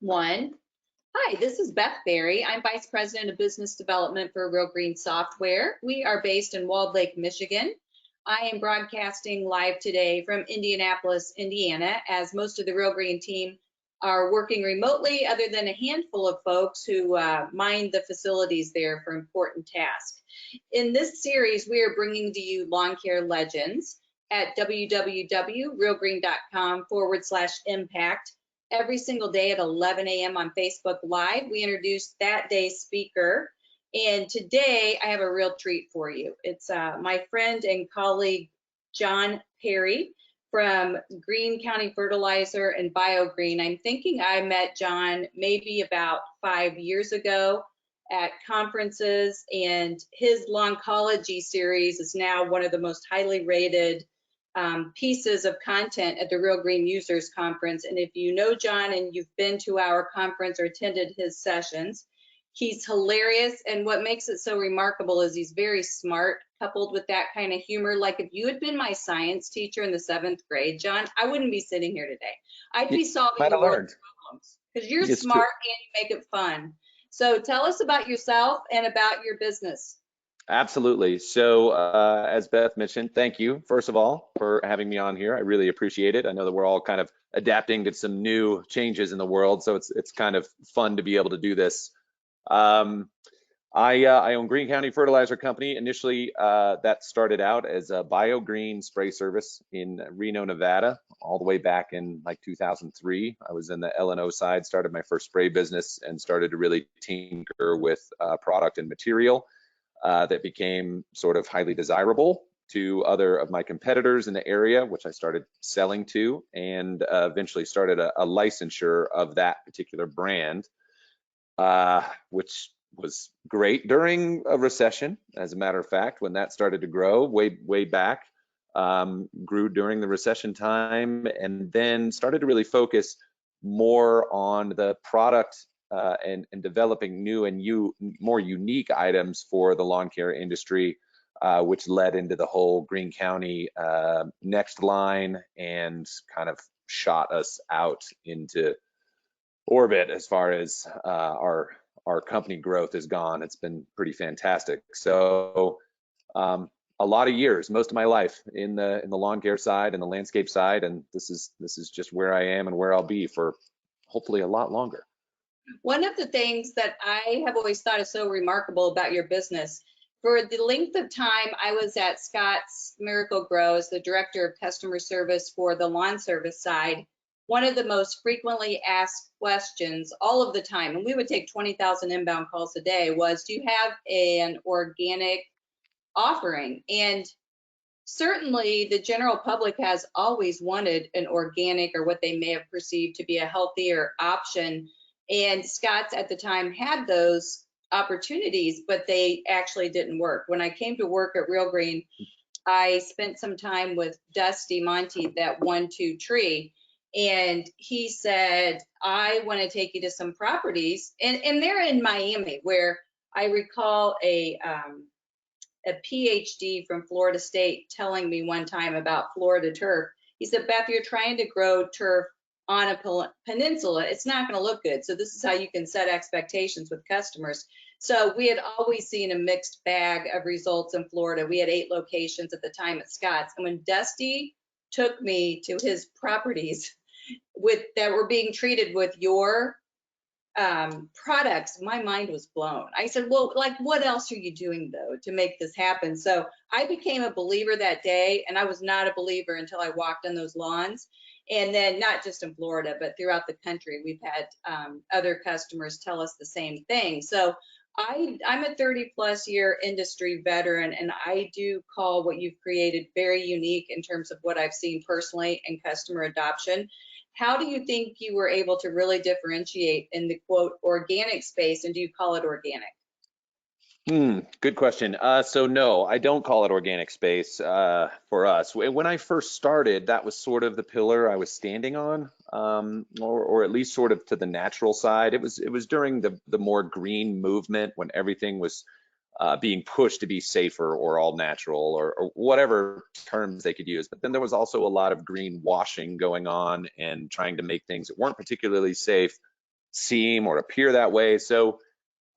One. Hi, this is Beth Berry. I'm Vice President of Business Development for Real Green Software. We are based in Walled Lake, Michigan. I am broadcasting live today from Indianapolis, Indiana, as most of the Real Green team are working remotely, other than a handful of folks who mind the facilities there for important tasks. In this series, we are bringing to you lawn care legends at www.realgreen.com/impact. Every single day at 11 a.m. on Facebook Live, we introduce that day's speaker. And today I have a real treat for you. It's my friend and colleague, John Perry from Greene County Fertilizer and Greene. I'm thinking I met John maybe about 5 years ago at conferences, and his Lawncology series is now one of the most highly rated pieces of content at the Real Green Users Conference. And if you know John and you've been to our conference or attended his sessions, he's hilarious. And what makes it so remarkable is he's very smart, coupled with that kind of humor. Like if you had been my science teacher in the 7th grade, John, I wouldn't be sitting here today. I'd be solving the world's problems because you're smart and you make it fun. So tell us about yourself and about your business. Absolutely. So as Beth mentioned, thank you, first of all, for having me on here. I really appreciate it. I know that we're all kind of adapting to some new changes in the world, so it's kind of fun to be able to do this. I own Greene County Fertilizer Company. Initially, that started out as a Greene spray service in Reno, Nevada, all the way back in like 2003. I was in the L&O side, started my first spray business, and started to really tinker with product and material. That became sort of highly desirable to other of my competitors in the area, which I started selling to, and eventually started a licensure of that particular brand, which was great during a recession. As a matter of fact, when that started to grow way back, grew during the recession time, and then started to really focus more on the product and developing new and more unique items for the lawn care industry, which led into the whole Greene County next line and kind of shot us out into orbit as far as our company growth has gone. It's been pretty fantastic. So a lot of years, most of my life in the lawn care side and the landscape side, and this is just where I am and where I'll be for hopefully a lot longer. One of the things that I have always thought is so remarkable about your business, for the length of time I was at Scott's Miracle-Gro as the director of customer service for the lawn service side, one of the most frequently asked questions all of the time, and we would take 20,000 inbound calls a day, was, do you have an organic offering? And certainly the general public has always wanted an organic, or what they may have perceived to be a healthier option. And Scott's at the time had those opportunities, but they actually didn't work. When I came to work at Real Green, I spent some time with Dusty Monty, that 1-2 tree, and he said, I want to take you to some properties, and they're in Miami, where I recall a PhD from Florida State telling me one time about Florida turf. He said, Beth, you're trying to grow turf on a peninsula, it's not going to look good. So this is how you can set expectations with customers. So we had always seen a mixed bag of results in Florida. We had 8 locations at the time at Scott's. And when Dusty took me to his properties that were being treated with your products, my mind was blown. I said, well, like, what else are you doing though to make this happen? So I became a believer that day, and I was not a believer until I walked on those lawns. And then not just in Florida, but throughout the country, we've had other customers tell us the same thing. So I'm a 30+ year industry veteran, and I do call what you've created very unique in terms of what I've seen personally in customer adoption. How do you think you were able to really differentiate in the quote organic space, and do you call it organic? Good question. So no, I don't call it organic space for us. When I first started, that was sort of the pillar I was standing on, or at least sort of to the natural side. It was during the more green movement, when everything was being pushed to be safer or all natural, or whatever terms they could use. But then there was also a lot of green washing going on and trying to make things that weren't particularly safe seem or appear that way. So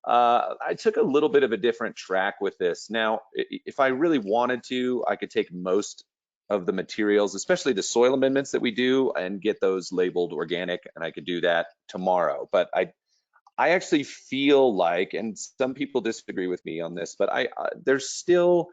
I took a little bit of a different track with this. Now, if I really wanted to, I could take most of the materials, especially the soil amendments that we do, and get those labeled organic, and I could do that tomorrow. But I actually feel like, and some people disagree with me on this, but there's still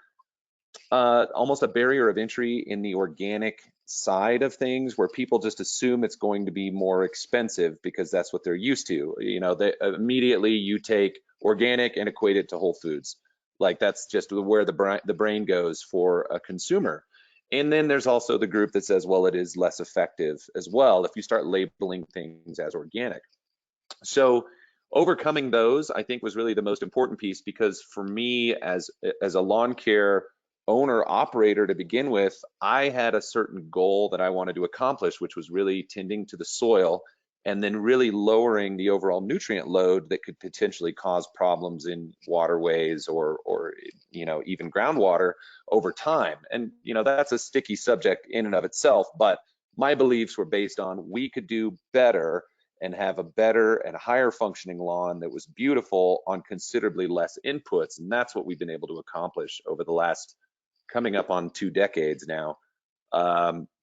almost a barrier of entry in the organic side of things where people just assume it's going to be more expensive because that's what they're used to. You know, they immediately you take organic and equate it to Whole Foods. Like that's just where the brain goes for a consumer. And then there's also the group that says, well, it is less effective as well if you start labeling things as organic. So overcoming those, I think, was really the most important piece, because for me as a lawn care owner operator to begin with, I had a certain goal that I wanted to accomplish, which was really tending to the soil and then really lowering the overall nutrient load that could potentially cause problems in waterways or you know, even groundwater over time. And you know, that's a sticky subject in and of itself, but my beliefs were based on we could do better and have a better and higher functioning lawn that was beautiful on considerably less inputs. And that's what we've been able to accomplish over the last coming up on 2 decades now,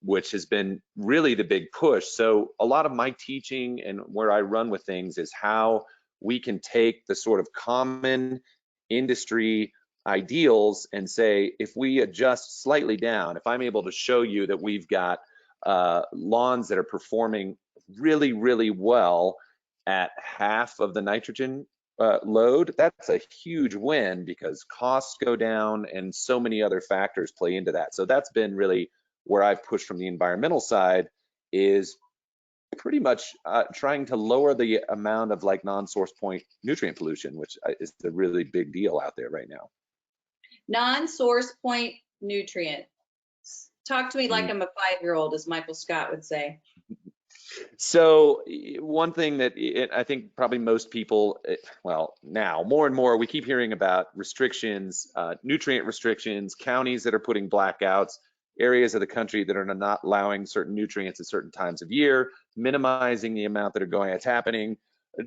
which has been really the big push. So a lot of my teaching and where I run with things is how we can take the sort of common industry ideals and say, if we adjust slightly down, if I'm able to show you that we've got lawns that are performing really, really well at half of the nitrogen load, that's a huge win because costs go down and so many other factors play into that. So that's been really where I've pushed from the environmental side, is pretty much trying to lower the amount of like non-source point nutrient pollution, which is a really big deal out there right now. Non-source point nutrient. Talk to me like Mm. I'm a 5-year-old, as Michael Scott would say. So one thing that I think probably most people, well, now more and more, we keep hearing about restrictions, nutrient restrictions, counties that are putting blackouts, areas of the country that are not allowing certain nutrients at certain times of year, minimizing the amount that are going. It's happening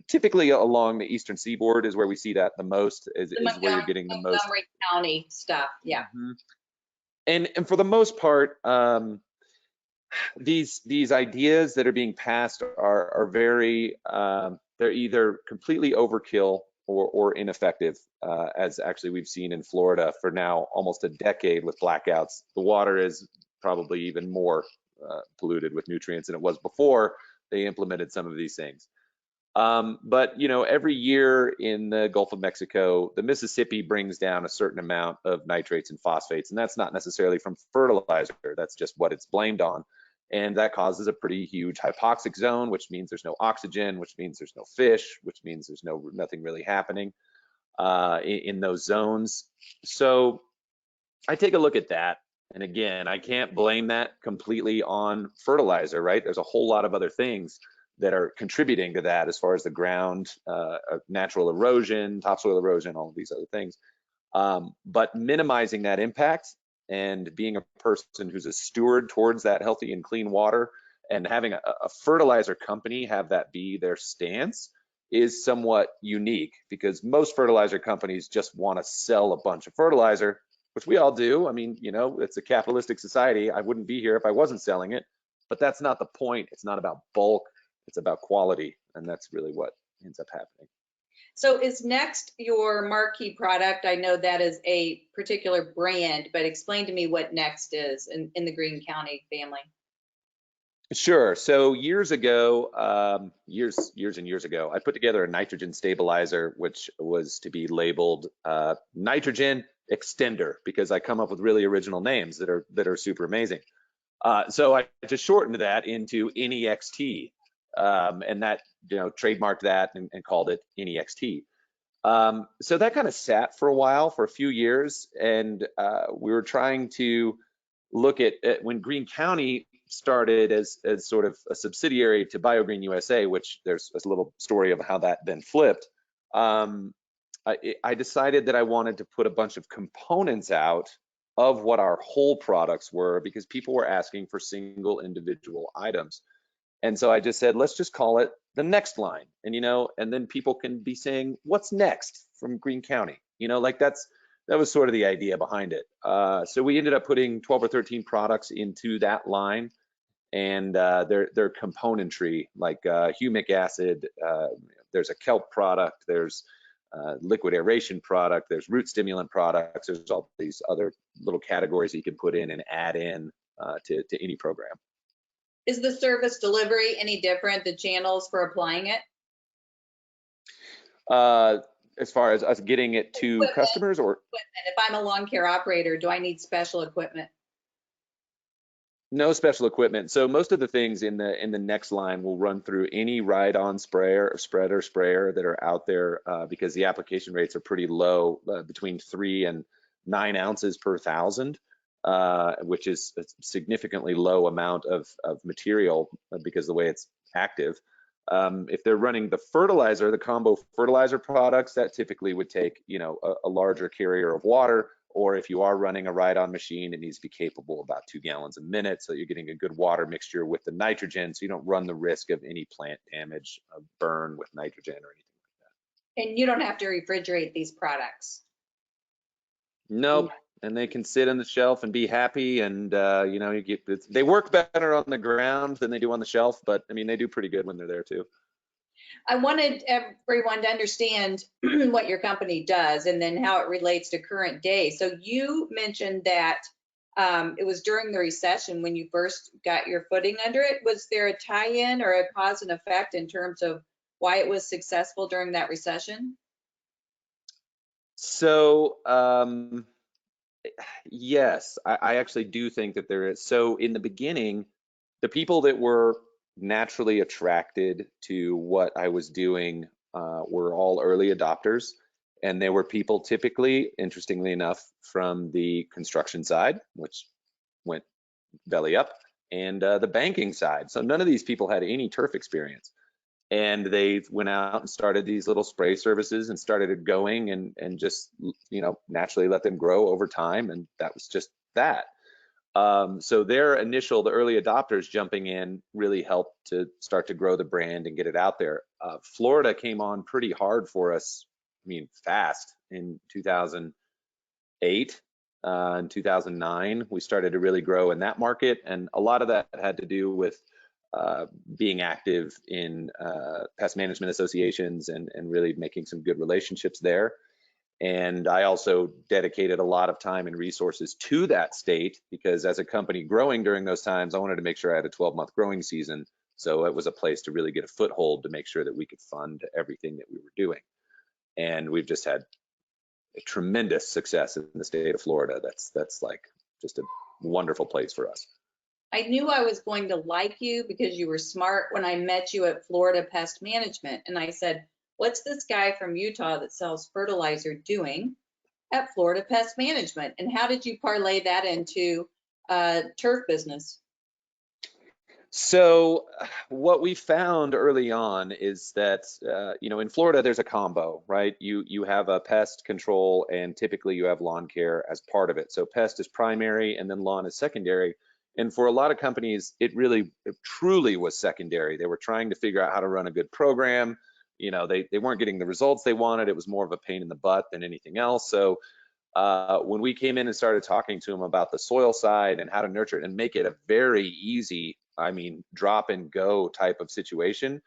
typically along the eastern seaboard is where we see that the most, is where you're getting the most. Montgomery County stuff, yeah. Mhm. And for the most part, these ideas that are being passed are very they're either completely overkill or ineffective, as actually we've seen in Florida for now almost a decade with blackouts. The water is probably even more polluted with nutrients than it was before they implemented some of these things. But you know, every year in the Gulf of Mexico, the Mississippi brings down a certain amount of nitrates and phosphates, and that's not necessarily from fertilizer. That's just what it's blamed on. And that causes a pretty huge hypoxic zone, which means there's no oxygen, which means there's no fish, which means there's nothing really happening in those zones. So I take a look at that. And again, I can't blame that completely on fertilizer, right? There's a whole lot of other things that are contributing to that as far as the ground, natural erosion, topsoil erosion, all of these other things. But minimizing that impact and being a person who's a steward towards that healthy and clean water, and having a fertilizer company have that be their stance is somewhat unique, because most fertilizer companies just want to sell a bunch of fertilizer, which we all do. I mean, you know, it's a capitalistic society. I wouldn't be here if I wasn't selling it, but that's not the point. It's not about bulk. It's about quality, and that's really what ends up happening. So is Next your marquee product? I know that is a particular brand, but explain to me what Next is in the Greene County family. Sure. So years ago, years and years ago, I put together a nitrogen stabilizer, which was to be labeled nitrogen extender, because I come up with really original names that are super amazing. So I just shortened that into NEXT, and that, you know, trademarked that and called it NEXT. So that kind of sat for a while, for a few years, and we were trying to look at when Greene County started as sort of a subsidiary to BioGreen USA, which there's a little story of how that then flipped. I decided that I wanted to put a bunch of components out of what our whole products were, because people were asking for single individual items. And so I just said, let's just call it the next line, and and then people can be saying, what's next from Greene County? Like that was sort of the idea behind it. So we ended up putting 12 or 13 products into that line, and their componentry, like humic acid, there's a kelp product, there's liquid aeration product, there's root stimulant products, there's all these other little categories that you can put in and add in to any program. Is the service delivery any different, the channels for applying it? As far as us getting it to customers, or if I'm a lawn care operator, do I need special equipment? no special equipment. So most of the things in the next line will run through any ride-on sprayer or spreader sprayer that are out there, because the application rates are pretty low, between 3 and 9 ounces per 1,000, which is a significantly low amount of material because of the way it's active. If they're running the fertilizer, the combo fertilizer products, that typically would take a larger carrier of water. Or if you are running a ride-on machine, it needs to be capable about 2 gallons a minute, so you're getting a good water mixture with the nitrogen, so you don't run the risk of any plant damage, burn with nitrogen or anything like that. And you don't have to refrigerate these products. Nope. And they can sit on the shelf and be happy, and they work better on the ground than they do on the shelf, but I mean, they do pretty good when they're there too. I wanted everyone to understand what your company does and then how it relates to current day. So you mentioned that it was during the recession when you first got your footing under it. Was there a tie-in or a cause and effect in terms of why it was successful during that recession? So yes, I actually do think that there is. So in the beginning, the people that were naturally attracted to what I was doing were all early adopters, and they were people typically, interestingly enough, from the construction side, which went belly up, and the banking side. So none of these people had any turf experience, and they went out and started these little spray services and started it going, and just naturally let them grow over time, and that was just that. So the early adopters jumping in really helped to start to grow the brand and get it out there. Florida came on pretty hard for us, I mean, fast in 2008 and 2009. We started to really grow in that market, and a lot of that had to do with being active in pest management associations and really making some good relationships there. And I also dedicated a lot of time and resources to that state, because as a company growing during those times, I wanted to make sure I had a 12-month growing season. So it was a place to really get a foothold to make sure that we could fund everything that we were doing. And we've just had a tremendous success in the state of Florida. That's like just a wonderful place for us. I knew I was going to like you because you were smart when I met you at Florida Pest Management. And I said, what's this guy from Utah that sells fertilizer doing at Florida Pest Management? And how did you parlay that into turf business? So what we found early on is that, in Florida, there's a combo, right? You have a pest control, and typically you have lawn care as part of it. So pest is primary and then lawn is secondary. And for a lot of companies, it truly was secondary. They were trying to figure out how to run a good program. They weren't getting the results they wanted. It was more of a pain in the butt than anything else. So when we came in and started talking to them about the soil side and how to nurture it and make it a very easy, I mean, drop and go type of situation,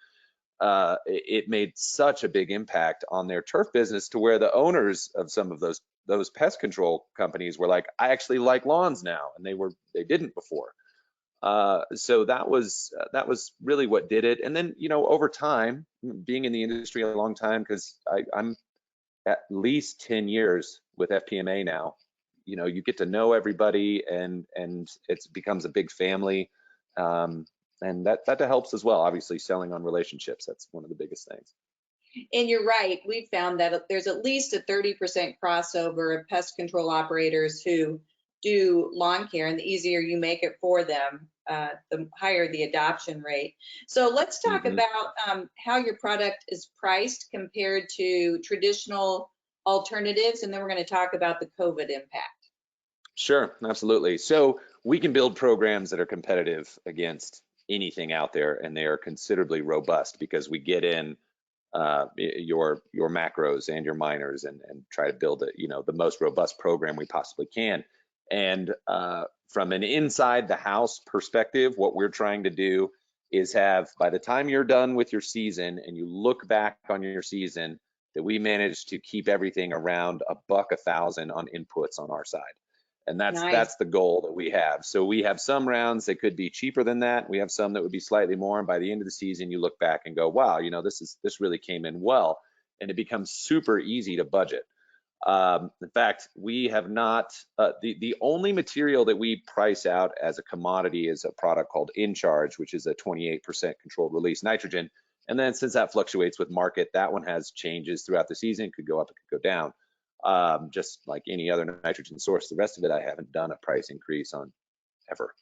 it made such a big impact on their turf business, to where the owners of some of those pest control companies were like, I actually like lawns now, and they didn't before. So that was really what did it. And then, over time, being in the industry a long time, because I'm at least 10 years with FPMA now, you get to know everybody, and it becomes a big family. And that helps as well. Obviously, selling on relationships, that's one of the biggest things. And you're right, we found that there's at least a 30% crossover of pest control operators who do lawn care, and the easier you make it for them, the higher the adoption rate. So let's talk about how your product is priced compared to traditional alternatives, and then we're going to talk about the COVID impact. Sure, absolutely. So we can build programs that are competitive against anything out there, and they are considerably robust because we get in your macros and your minors and try to build the most robust program we possibly can. And from an inside the house perspective, what we're trying to do is have, by the time you're done with your season and you look back on your season, that we managed to keep everything around $1,000 on inputs on our side. And Nice. that's the goal that we have. So we have some rounds that could be cheaper than that. We have some that would be slightly more. And by the end of the season, you look back and go, wow, this really came in well. And it becomes super easy to budget. In fact, we have not, the only material that we price out as a commodity is a product called In Charge, which is a 28% controlled release nitrogen. And then since that fluctuates with market, that one has changes throughout the season. It could go up, it could go down. Just like any other nitrogen source. The rest of it, I haven't done a price increase on ever.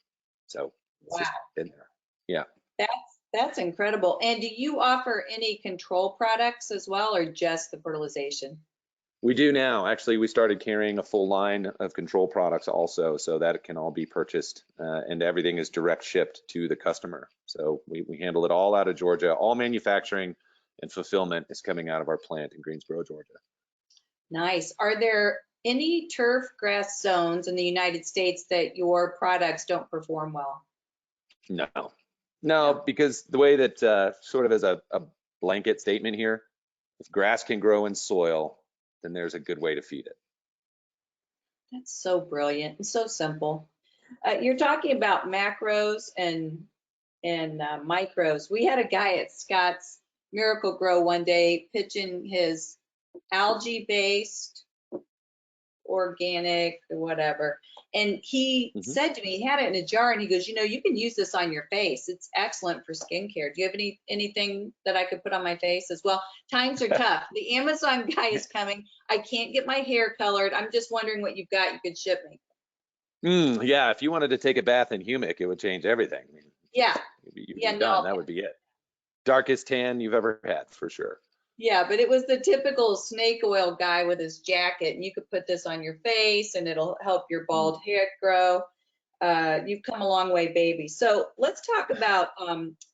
So it's just been there. Yeah. That's incredible. And do you offer any control products as well, or just the fertilization? We do now. Actually, we started carrying a full line of control products also, so that it can all be purchased and everything is direct shipped to the customer. So we handle it all out of Georgia. All manufacturing and fulfillment is coming out of our plant in Greensboro, Georgia. Nice. Are there any turf grass zones in the United States that your products don't perform well? No, because the way that sort of as a blanket statement here, if grass can grow in soil, then there's a good way to feed it. That's so brilliant and so simple. You're talking about macros and micros. We had a guy at Scott's Miracle Grow one day pitching his algae-based, organic, or whatever. And he said to me, he had it in a jar, and he goes, you can use this on your face. It's excellent for skincare. Do you have anything that I could put on my face as well? Times are tough. The Amazon guy is coming. I can't get my hair colored. I'm just wondering what you've got you could ship me. Yeah, if you wanted to take a bath in humic, it would change everything. I mean, yeah. You'd be done. That would be it. Darkest tan you've ever had, for sure. Yeah, but it was the typical snake oil guy with his jacket, and you could put this on your face and it'll help your bald head grow. You've come a long way, baby. So let's talk about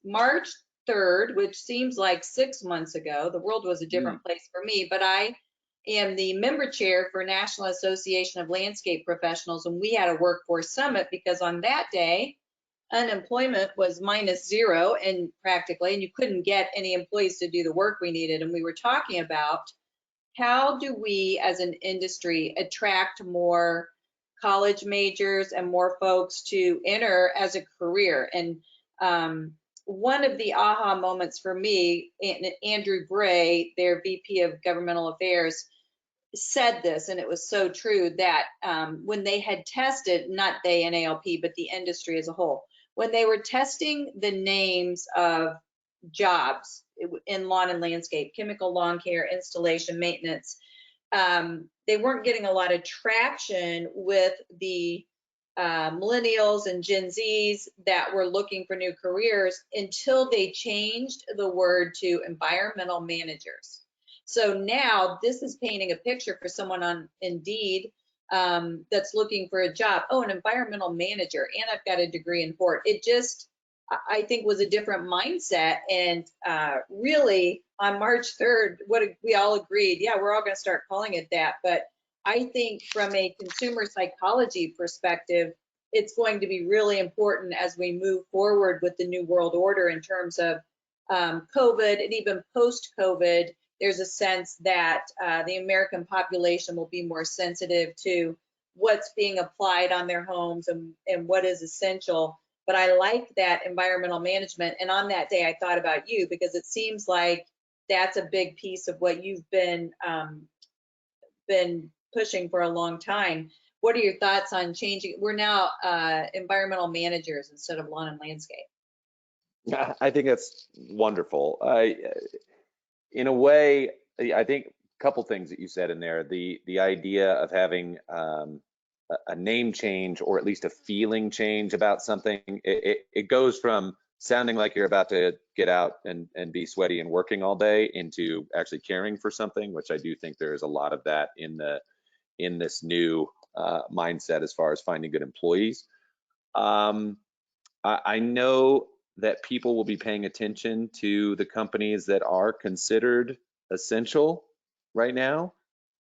March 3rd, which seems like 6 months ago. The world was a different place for me, but I am the member chair for National Association of Landscape Professionals, and we had a workforce summit because on that day, unemployment was -0 and practically, and you couldn't get any employees to do the work we needed. And we were talking about how do we as an industry attract more college majors and more folks to enter as a career. And one of the aha moments for me, Andrew Bray, their VP of Governmental Affairs, said this, and it was so true, that when they had tested, not they and ALP, but the industry as a whole, when they were testing the names of jobs in lawn and landscape, chemical lawn care, installation, maintenance, they weren't getting a lot of traction with the millennials and Gen Zs that were looking for new careers until they changed the word to environmental managers. So now this is painting a picture for someone on Indeed that's looking for a job. Oh, an environmental manager, and I've got a degree in Fort. It just, I think, was a different mindset. And really, on March 3rd, what we all agreed, yeah, we're all going to start calling it that. But I think from a consumer psychology perspective, it's going to be really important as we move forward with the new world order in terms of COVID and even post-COVID. There's a sense that the American population will be more sensitive to what's being applied on their homes and what is essential. But I like that environmental management. And on that day, I thought about you because it seems like that's a big piece of what you've been pushing for a long time. What are your thoughts on changing? We're now environmental managers instead of lawn and landscape. I think that's wonderful. In a way, I think a couple things that you said in there, the idea of having a name change or at least a feeling change about something, it goes from sounding like you're about to get out and be sweaty and working all day into actually caring for something, which I do think there is a lot of that in this new mindset as far as finding good employees. I know that people will be paying attention to the companies that are considered essential right now.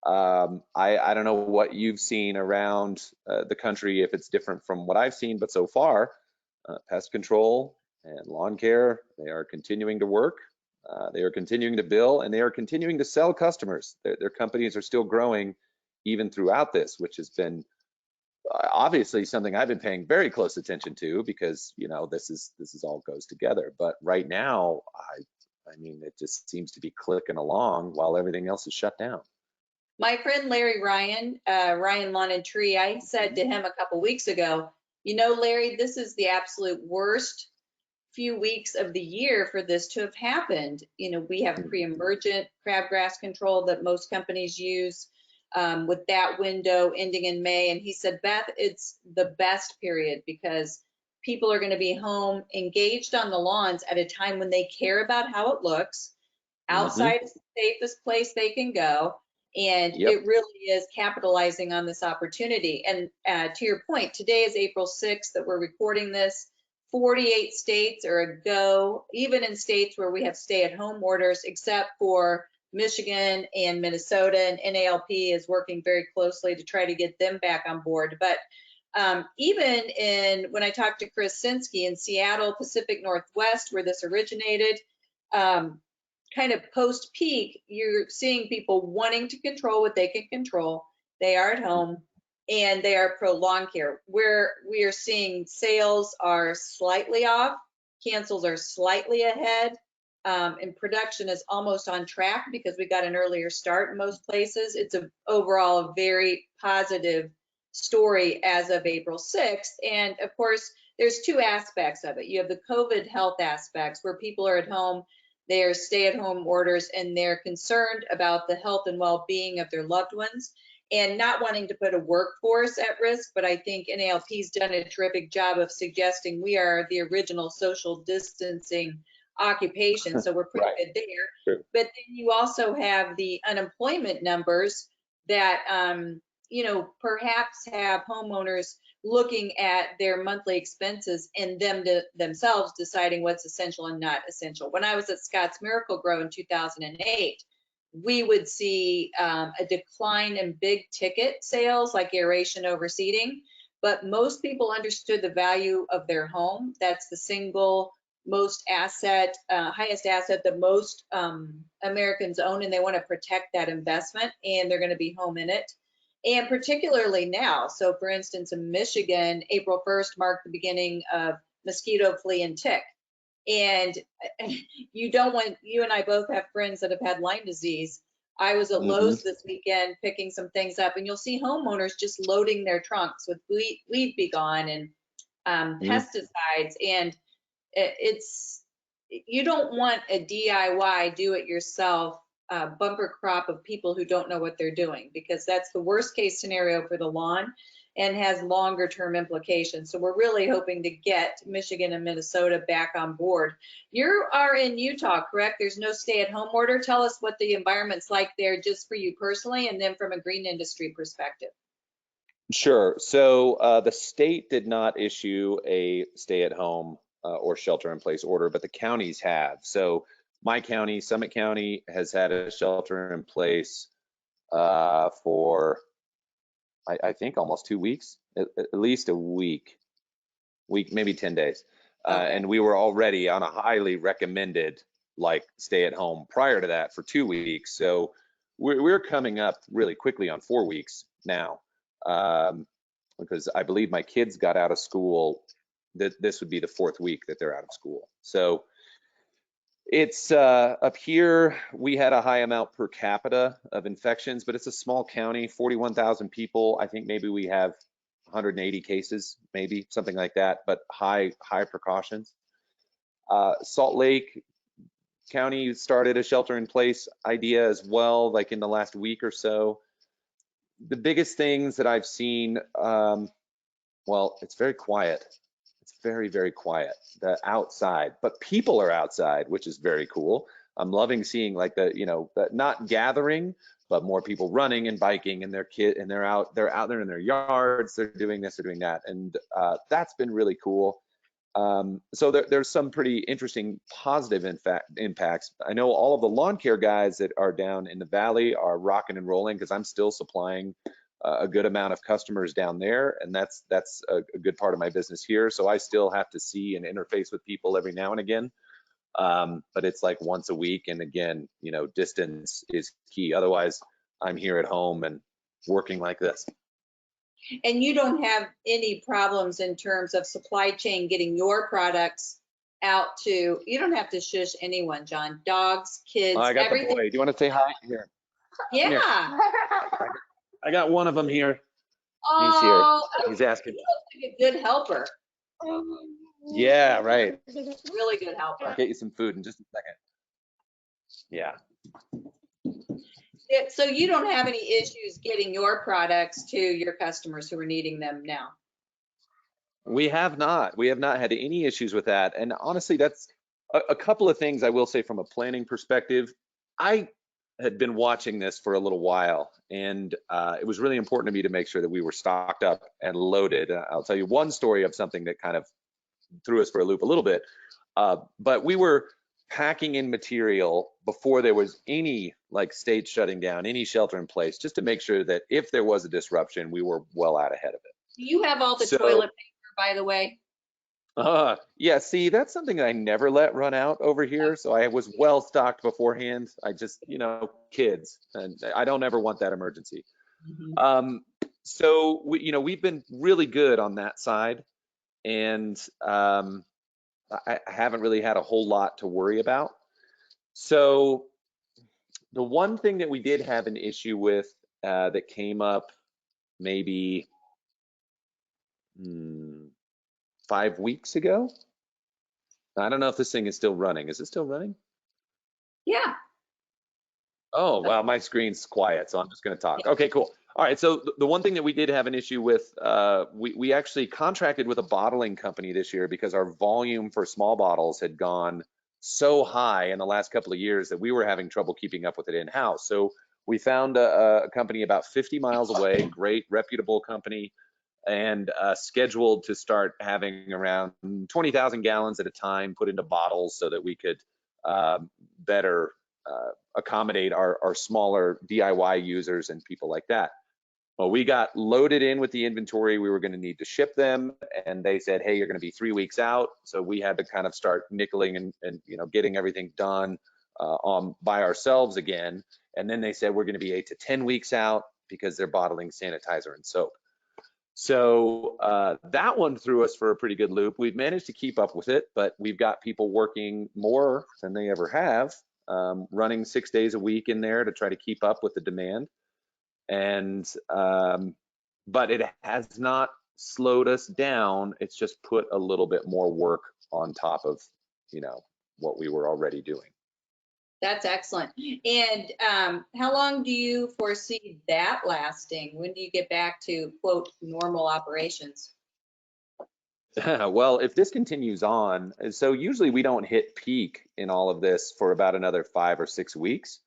I don't know what you've seen around the country, if it's different from what I've seen, but so far, pest control and lawn care, they are continuing to work. They are continuing to bill, and they are continuing to sell customers. Their companies are still growing even throughout this, which has been obviously something I've been paying very close attention to, because this is all goes together. But right now, I mean, it just seems to be clicking along while everything else is shut down. My friend Larry Ryan, Ryan Lawn and Tree, I said to him a couple weeks ago, Larry, this is the absolute worst few weeks of the year for this to have happened. We have pre-emergent crabgrass control that most companies use, with that window ending in May. And he said, Beth, it's the best period because people are going to be home engaged on the lawns at a time when they care about how it looks. Outside is the safest place they can go. And it really is capitalizing on this opportunity. And to your point, today is April 6th that we're recording this. 48 states are a go, even in states where we have stay-at-home orders, except for Michigan and Minnesota, and NALP is working very closely to try to get them back on board. But even when I talked to Chris Sinsky in Seattle, Pacific Northwest, where this originated, kind of post-peak, you're seeing people wanting to control what they can control. They are at home and they are pro lawn care. Where we are seeing sales are slightly off, cancels are slightly ahead, and production is almost on track because we got an earlier start in most places. It's overall a very positive story as of April 6th. And of course, there's two aspects of it. You have the COVID health aspects where people are at home, their stay-at-home orders, and they're concerned about the health and well-being of their loved ones and not wanting to put a workforce at risk. But I think NALP's done a terrific job of suggesting we are the original social distancing occupation, so we're pretty good there. True. But then you also have the unemployment numbers that perhaps have homeowners looking at their monthly expenses and themselves deciding what's essential and not essential. When I was at Scott's Miracle-Gro in 2008, we would see a decline in big ticket sales like aeration, overseeding, but most people understood the value of their home. That's the single most highest asset that most Americans own, and they want to protect that investment, and they're going to be home in it. And particularly now, so for instance, in Michigan, April 1st marked the beginning of mosquito, flea, and tick. And you and I both have friends that have had Lyme disease. I was at Lowe's this weekend picking some things up, and you'll see homeowners just loading their trunks with weed be gone and pesticides. And you don't want a DIY, do it yourself bumper crop of people who don't know what they're doing, because that's the worst case scenario for the lawn and has longer term implications. So we're really hoping to get Michigan and Minnesota back on board. You are in Utah, correct? There's no stay-at-home order. Tell us what the environment's like there just for you personally, and then from a green industry perspective. Sure. So the state did not issue a stay-at-home or shelter-in-place order, but the counties have. So my county, Summit County, has had a shelter in place for, I think, almost 2 weeks, at least a week, maybe 10 days. Okay. And we were already on a highly recommended stay at home prior to that for 2 weeks. So we're coming up really quickly on 4 weeks now, because I believe my kids got out of school. This would be the 4th week that they're out of school. So it's up here, we had a high amount per capita of infections, but it's a small county, 41,000 people. I think maybe we have 180 cases, maybe something like that, but high precautions. Salt Lake County started a shelter in place idea as well, like in the last week or so. The biggest things that I've seen, well, it's very quiet. It's very, very quiet, the outside, but people are outside, which is very cool. I'm loving seeing the not gathering, but more people running and biking, and they're out there in their yards, they're doing this, they're doing that. And that's been really cool. So there's some pretty interesting positive impacts. I know all of the lawn care guys that are down in the valley are rocking and rolling because I'm still supplying a good amount of customers down there, and that's a good part of my business here. So I still have to see and interface with people every now and again, but it's like once a week. And again, you know, distance is key. Otherwise, I'm here at home and working like this. And you don't have any problems in terms of supply chain getting your products out to, you don't have to shush anyone, John. Dogs, kids, I got the everything. boy. Do you want to say hi? Here. Come here. Yeah. I got one of them here. He's here. Oh, He's asking. he looks like a good helper. Yeah, right. Really good helper. I'll get you some food in just a second. Yeah. So you don't have any issues getting your products to your customers who are needing them now? We have not. We have not had any issues with that. And honestly, that's a couple of things I will say from a planning perspective. I had been watching this for a little while, and it was really important to me to make sure that we were stocked up and loaded. I'll tell you one story of something that kind of threw us for a loop a little bit. But we were packing in material before there was any like state shutting down, any shelter in place, just to make sure that if there was a disruption, we were well out ahead of it. Do you have all the toilet paper, by the way? Yeah, see, that's something that I never let run out over here. So I was well stocked beforehand. I just, you know, kids, and I don't ever want that emergency. Mhm. So we, you know, we've been really good on that side, and I haven't really had a whole lot to worry about. So the one thing that we did have an issue with that came up maybe 5 weeks ago. I don't know if this thing is still running. Is it still running? Yeah. Oh, wow, my screen's quiet, so I'm just going to talk. Okay, cool. All right, so the one thing that we did have an issue with, we actually contracted with a bottling company this year because our volume for small bottles had gone so high in the last couple of years that we were having trouble keeping up with it in-house. So we found a company about 50 miles away, great, reputable company, and scheduled to start having around 20,000 gallons at a time put into bottles so that we could better accommodate our smaller DIY users and people like that. Well, we got loaded in with the inventory we were going to need to ship them, and they said, hey, you're going to be 3 weeks out. So we had to kind of start nickeling and you know, getting everything done by ourselves again. And then they said we're going to be 8 to 10 weeks out because they're bottling sanitizer and soap. So that one threw us for a pretty good loop. We've managed to keep up with it, but we've got people working more than they ever have, running 6 days a week in there to try to keep up with the demand. And but it has not slowed us down. It's just put a little bit more work on top of, you know, what we were already doing. That's excellent. And how long do you foresee that lasting? When do you get back to, quote, normal operations? Well, if this continues on, so usually we don't hit peak in all of this for about another 5 or 6 weeks.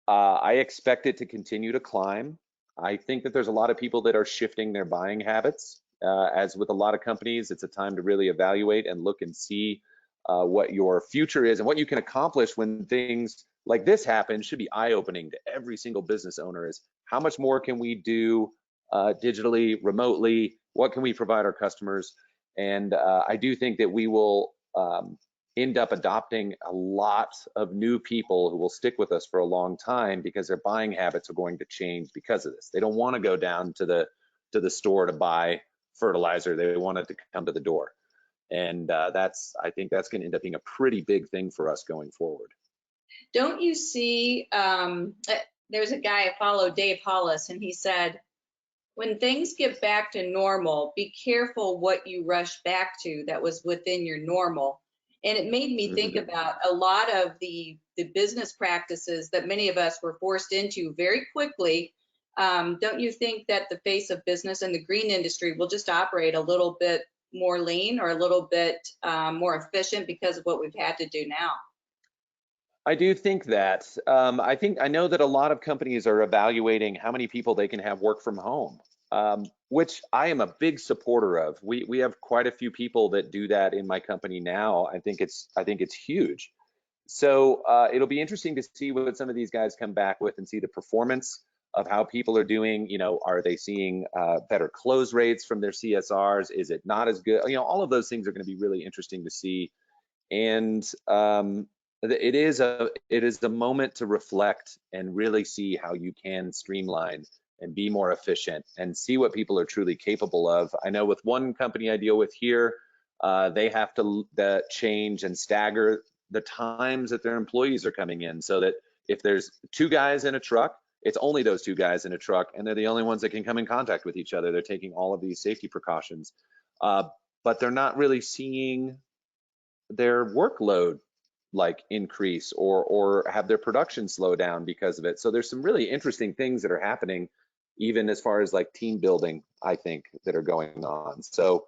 I expect it to continue to climb. I think that there's a lot of people that are shifting their buying habits. As with a lot of companies, it's a time to really evaluate and look and see what your future is and what you can accomplish when things like this happen. Should be eye-opening to every single business owner is how much more can we do digitally, remotely? What can we provide our customers? And I do think that we will end up adopting a lot of new people who will stick with us for a long time because their buying habits are going to change because of this. They don't want to go down to the store to buy fertilizer. They want it to come to the door. And I think that's going to end up being a pretty big thing for us going forward. Don't you see, there's a guy I follow, Dave Hollis, and he said, when things get back to normal, be careful what you rush back to that was within your normal. And it made me think about a lot of the business practices that many of us were forced into very quickly. Don't you think that the face of business in the green industry will just operate a little bit more lean or a little bit more efficient because of what we've had to do now? I do think that. I know that a lot of companies are evaluating how many people they can have work from home. which I am a big supporter of. We have quite a few people that do that in my company now. I think it's huge. So it'll be interesting to see what some of these guys come back with and see the performance of how people are doing. Are they seeing better close rates from their CSRs? Is it not as good? All of those things are going to be really interesting to see. And it is a moment to reflect and really see how you can streamline and be more efficient and see what people are truly capable of. I know with one company I deal with here, they have to change and stagger the times that their employees are coming in, so that if there's two guys in a truck, it's only those two guys in a truck, and they're the only ones that can come in contact with each other. They're taking all of these safety precautions, but they're not really seeing their workload like increase or have their production slow down because of it. So there's some really interesting things that are happening, even as far as like team building, I think, that are going on. So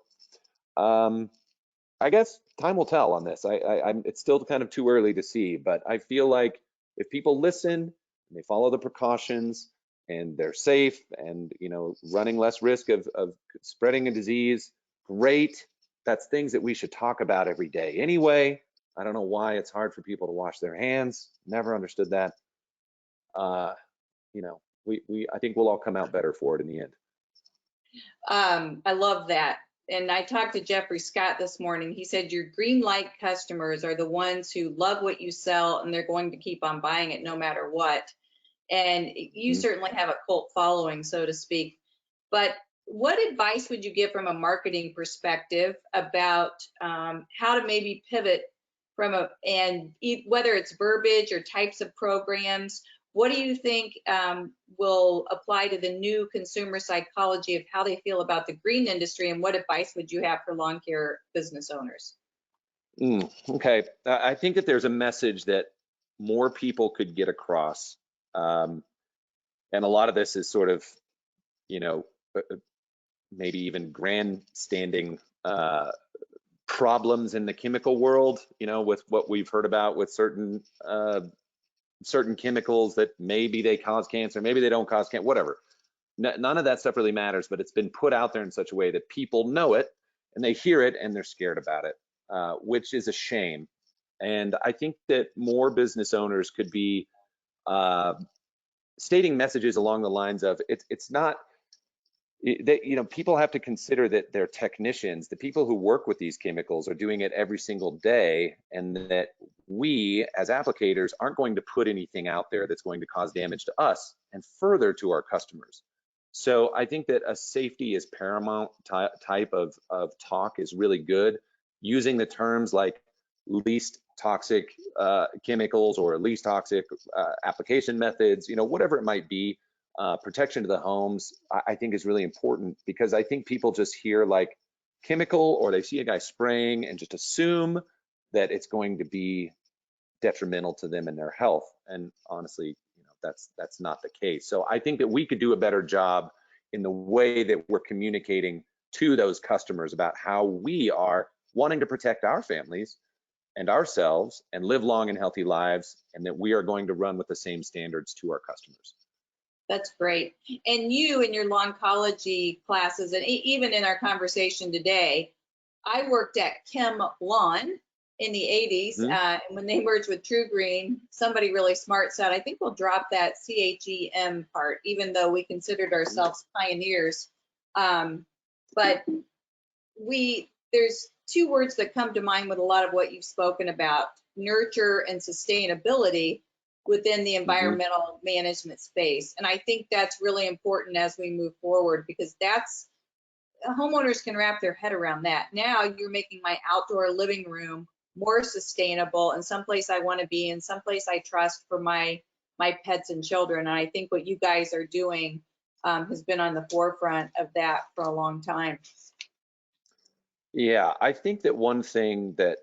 I guess time will tell on this. It's still kind of too early to see, but I feel like if people listen and they follow the precautions and they're safe and running less risk of spreading a disease, great. That's things that we should talk about every day anyway. I don't know why it's hard for people to wash their hands. Never understood that. I think we'll all come out better for it in the end. I love that. And I talked to Jeffrey Scott this morning. He said your green light customers are the ones who love what you sell and they're going to keep on buying it no matter what. And you certainly have a cult following, so to speak. But what advice would you give from a marketing perspective about how to maybe pivot from whether it's verbiage or types of programs? What do you think will apply to the new consumer psychology of how they feel about the green industry, and what advice would you have for lawn care business owners? Okay, I think that there's a message that more people could get across, and a lot of this is sort of, maybe even grandstanding problems in the chemical world, with what we've heard about with certain chemicals that maybe they cause cancer, maybe they don't cause cancer, whatever. None of that stuff really matters, but it's been put out there in such a way that people know it and they hear it and they're scared about it, which is a shame. And I think that more business owners could be stating messages along the lines of it's not that people have to consider that their technicians, the people who work with these chemicals, are doing it every single day, and that we as applicators aren't going to put anything out there that's going to cause damage to us and further to our customers. So I think that a safety is paramount type of talk is really good. Using the terms like least toxic chemicals or least toxic application methods, whatever it might be, protection to the homes, I think is really important, because I think people just hear like chemical, or they see a guy spraying and just assume that it's going to be detrimental to them and their health. And honestly, that's not the case. So I think that we could do a better job in the way that we're communicating to those customers about how we are wanting to protect our families and ourselves and live long and healthy lives, and that we are going to run with the same standards to our customers. That's great. And you in your lawncology classes, and even in our conversation today, I worked at Chem Lawn in the 80s. And when they merged with True Green, somebody really smart said, I think we'll drop that CHEM part, even though we considered ourselves pioneers. But there's two words that come to mind with a lot of what you've spoken about: nurture and sustainability within the environmental management space. And I think that's really important as we move forward, because homeowners can wrap their head around that. Now you're making my outdoor living room more sustainable and someplace I want to be, and someplace I trust for my pets and children. And I think what you guys are doing has been on the forefront of that for a long time. Yeah, I think that one thing that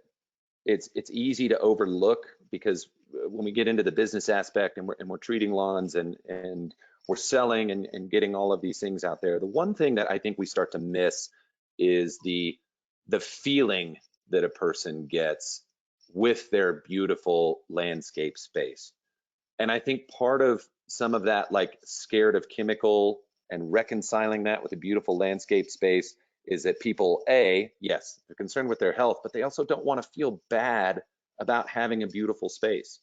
it's easy to overlook, because when we get into the business aspect and we're treating lawns and we're selling and getting all of these things out there, the one thing that I think we start to miss is the feeling that a person gets with their beautiful landscape space. And I think part of some of that, like scared of chemical and reconciling that with a beautiful landscape space is that people, A, yes, they're concerned with their health, but they also don't want to feel bad about having a beautiful space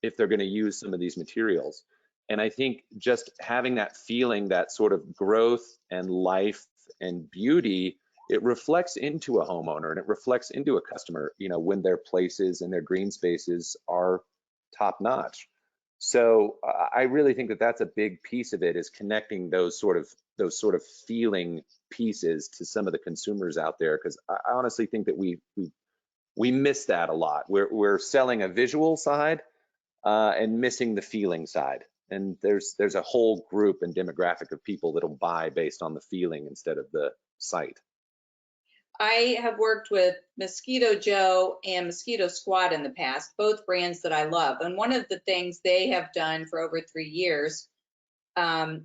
if they're going to use some of these materials. And I think just having that feeling, that sort of growth and life and beauty, it reflects into a homeowner and it reflects into a customer, you know, when their places and their green spaces are top notch. So I really think that that's a big piece of it, is connecting those sort of feeling pieces to some of the consumers out there, because I honestly think that we miss that a lot. We're selling a visual side and missing the feeling side. And there's a whole group and demographic of people that'll buy based on the feeling instead of the sight. I have worked with Mosquito Joe and Mosquito Squad in the past, both brands that I love. And one of the things they have done for over 3 years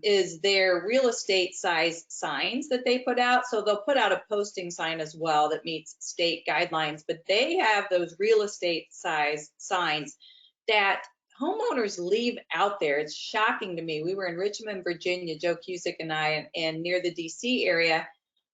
is their real estate size signs that they put out. So they'll put out a posting sign as well that meets state guidelines, but they have those real estate size signs that homeowners leave out there. It's shocking to me. We were in Richmond, Virginia, Joe Cusick and I, and near the DC area,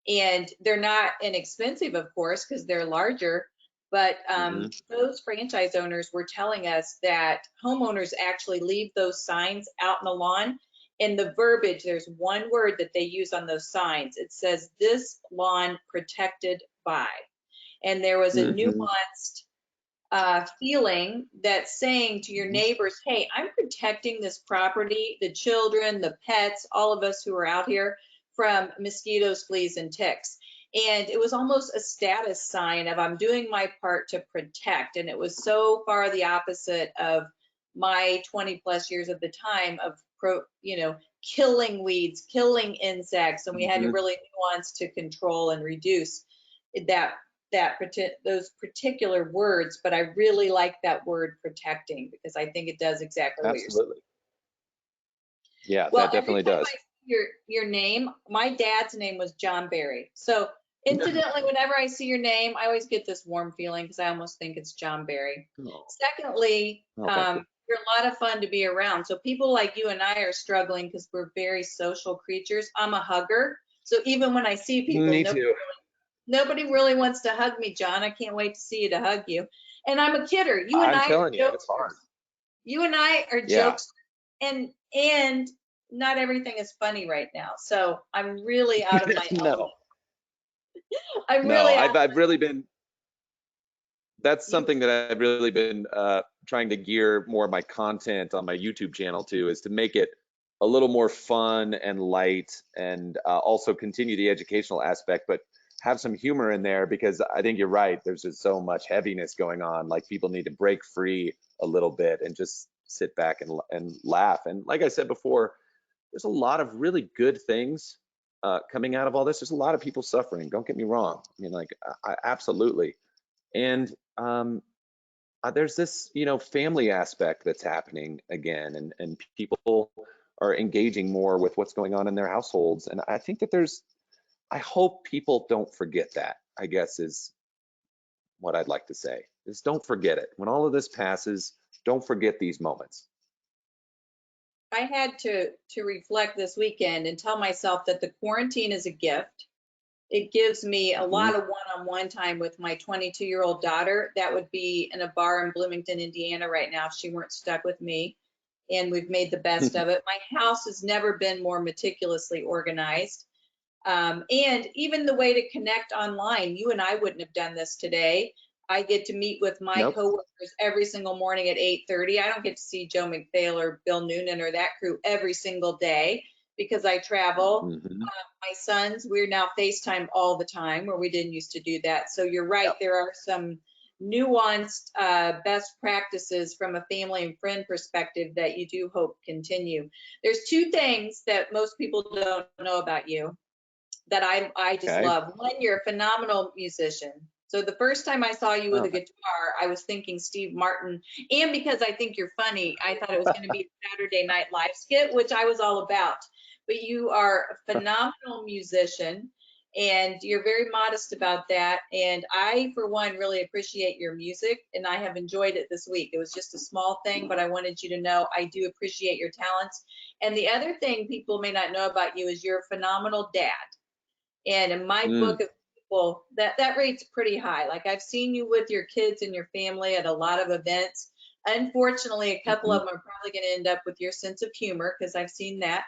and they're not inexpensive, of course, because they're larger. But Hmm. those franchise owners were telling us that homeowners actually leave those signs out in the lawn. And the verbiage, there's one word that they use on those signs. It says, "This lawn protected by." And there was a Hmm. nuanced feeling that's saying to your neighbors, hey, I'm protecting this property, the children, the pets, all of us who are out here from mosquitoes, fleas, and ticks. And it was almost a status sign of I'm doing my part to protect. And it was so far the opposite of my 20 plus years at the time of killing weeds, killing insects, and we had to Hmm. really nuance to control and reduce that those particular words. But I really like that word protecting because I think it does exactly what you're saying. Absolutely. Yeah, Well, that every definitely time does. I see your name, my dad's name was John Barry. So incidentally, whenever I see your name, I always get this warm feeling because I almost think it's John Barry. Oh, Secondly, oh, thank you. you're a lot of fun to be around. So people like you and I are struggling because we're very social creatures. I'm a hugger. So even when I see people, Me too. nobody really wants to hug me, John. I can't wait to see you to hug you. And I'm a kidder. You and I'm I are telling you, it's hard. jokesters. You and I are Yeah. jokes, and not everything is funny right now. So I'm really out of my element. No, I'm no, really out. I've really been, that's You something that I've really been trying to gear more of my content on my YouTube channel to, is to make it a little more fun and light, and also continue the educational aspect, but have some humor in there, because I think you're right. There's just so much heaviness going on. Like, people need to break free a little bit and just sit back and laugh. And like I said before, there's a lot of really good things coming out of all this. There's a lot of people suffering. Don't get me wrong. I mean, like, absolutely. And there's this, family aspect that's happening again, and people are engaging more with what's going on in their households. And I think that I hope people don't forget that, I guess, is what I'd like to say, is don't forget it. When all of this passes, don't forget these moments. I had to reflect this weekend and tell myself that the quarantine is a gift. It gives me a Hmm. lot of one-on-one time with my 22-year-old daughter that would be in a bar in Bloomington, Indiana right now if she weren't stuck with me. And we've made the best of it. My house has never been more meticulously organized. And even the way to connect online, you and I wouldn't have done this today. I get to meet with my Nope. coworkers every single morning at 8:30. I don't get to see Joe McPhail or Bill Noonan or that crew every single day because I travel. Hmm. My sons, we're now FaceTime all the time, where we didn't used to do that. So you're right, Yep. there are some nuanced best practices from a family and friend perspective that you do hope continue. There's two things that most people don't know about you that I just Okay. love. One, you're a phenomenal musician. So the first time I saw you with Oh, a guitar, I was thinking Steve Martin. And because I think you're funny, I thought it was going to be a Saturday Night Live skit, which I was all about. But you are a phenomenal musician. And you're very modest about that. And I, for one, really appreciate your music, and I have enjoyed it this week. It was just a small thing, but I wanted you to know I do appreciate your talents. And the other thing people may not know about you is you're a phenomenal dad. And in my Mm, book of people, that rate's pretty high. Like I've seen you with your kids and your family at a lot of events. Unfortunately, a couple mhm. of them are probably going to end up with your sense of humor because I've seen that.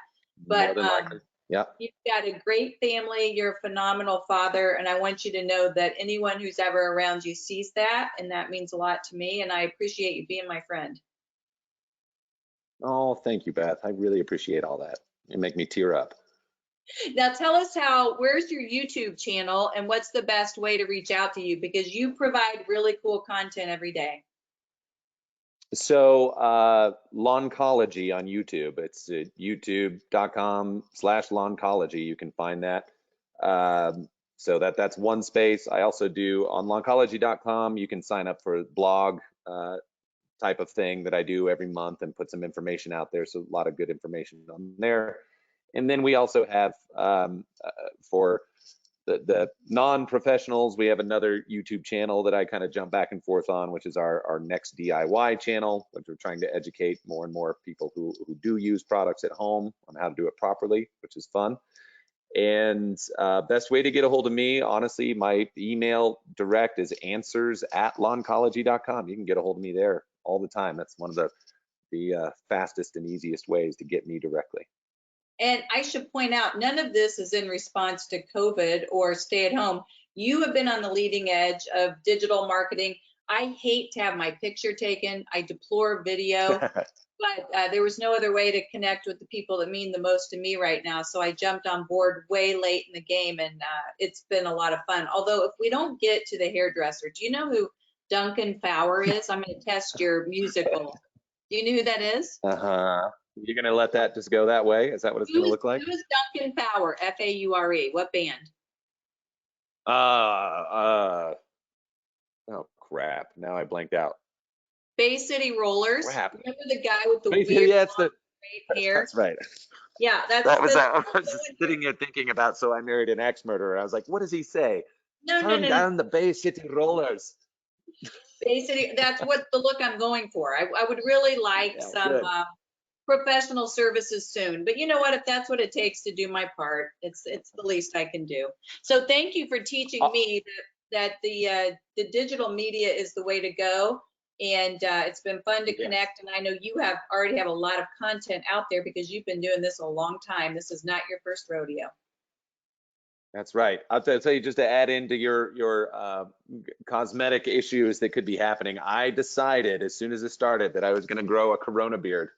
More But than likely. Yeah. you've got a great family. You're a phenomenal father, and I want you to know that anyone who's ever around you sees that, and that means a lot to me. And I appreciate you being my friend. Oh, thank you, Beth. I really appreciate all that. You make me tear up. Now tell us where's your YouTube channel and what's the best way to reach out to you because you provide really cool content every day. So, Lawncology on YouTube. It's youtube.com/Lawncology. You can find that. So that's one space. I also do on lawncology.com. You can sign up for a blog type of thing that I do every month and put some information out there. So a lot of good information on there. And then we also have for the non-professionals, we have another YouTube channel that I kind of jump back and forth on, which is our next DIY channel, which we're trying to educate more and more people who do use products at home on how to do it properly, which is fun. And best way to get a hold of me, honestly, my email direct is answers@lawncology.com. You can get a hold of me there all the time. That's one of the fastest and easiest ways to get me directly. And I should point out, none of this is in response to COVID or stay at home. You have been on the leading edge of digital marketing. I hate to have my picture taken. I deplore video, but there was no other way to connect with the people that mean the most to me right now. So I jumped on board way late in the game, and it's been a lot of fun. Although if we don't get to the hairdresser, do you know who Duncan Fowler is? I'm going to test your musical. Do you know who that is? Uh-huh. You're gonna let that just go that way? Is that what it's gonna look like? Who is Duncan Fowler? Faure. What band? Oh crap. Now I blanked out. Bay City Rollers. Crap. Remember the guy with the weird Yeah, it's the straight hair? that's right. Yeah, That was that's I was sitting here thinking about So I Married an Axe Murderer. I was like, what does he say? no, no, Turn no, no. down the Bay City Rollers. Bay City. That's what the look I'm going for. I would really like Yeah, some good. professional services soon. But you know what? If that's what it takes to do my part, it's the least I can do. So thank you for teaching Uh, me that the digital media is the way to go. And it's been fun to yes. connect. And I know you already have a lot of content out there because you've been doing this a long time. This is not your first rodeo. That's right. I'll tell you, just to add into your cosmetic issues that could be happening. I decided as soon as it started that I was going to grow a Corona beard,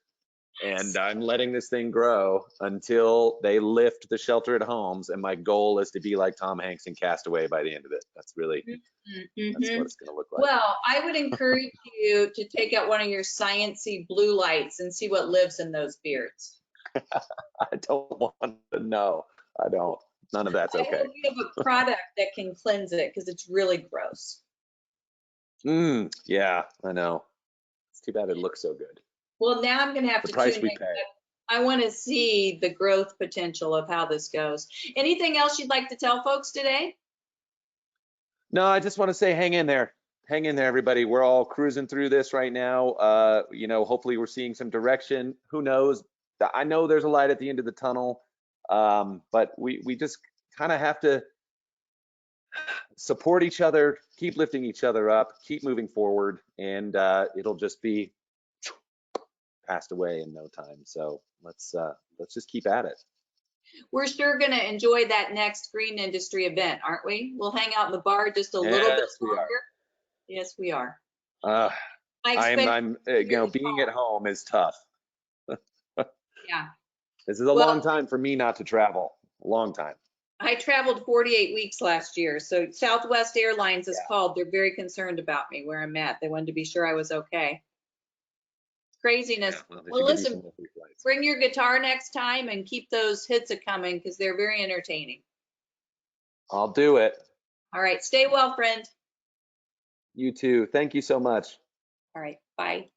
and I'm letting this thing grow until they lift the shelter at homes. And my goal is to be like Tom Hanks in Castaway by the end of it. That's Mm-hmm. what it's going to look like. Well, I would encourage you to take out one of your science-y blue lights and see what lives in those beards. I don't want to know. I don't. None of that's I okay. hope you have a product that can cleanse it because it's really gross. Yeah, I know. It's too bad it looks so good. Well, now I'm going to have The to price tune we in. pay. I want to see the growth potential of how this goes. Anything else you'd like to tell folks today? No, I just want to say hang in there. Hang in there, everybody. We're all cruising through this right now. Hopefully we're seeing some direction. Who knows? I know there's a light at the end of the tunnel, but we just kind of have to support each other, keep lifting each other up, keep moving forward, and it'll just be passed away in no time. So let's just keep at it. We're sure going to enjoy that next green industry event, aren't we? We'll hang out in the bar just a little bit Yes, we longer. are. Yes, we are. Uh, I expect I'm being at home is tough. yeah. This is a long Well, time for me not to travel. A long time. I traveled 48 weeks last year. So Southwest Airlines is Yeah. called. They're very concerned about me where I'm at. They wanted to be sure I was okay. Craziness. Yeah, Well, listen, bring your guitar next time and keep those hits a coming because they're very entertaining. I'll do it. All right. Stay well, friend. You too. Thank you so much. All right. Bye.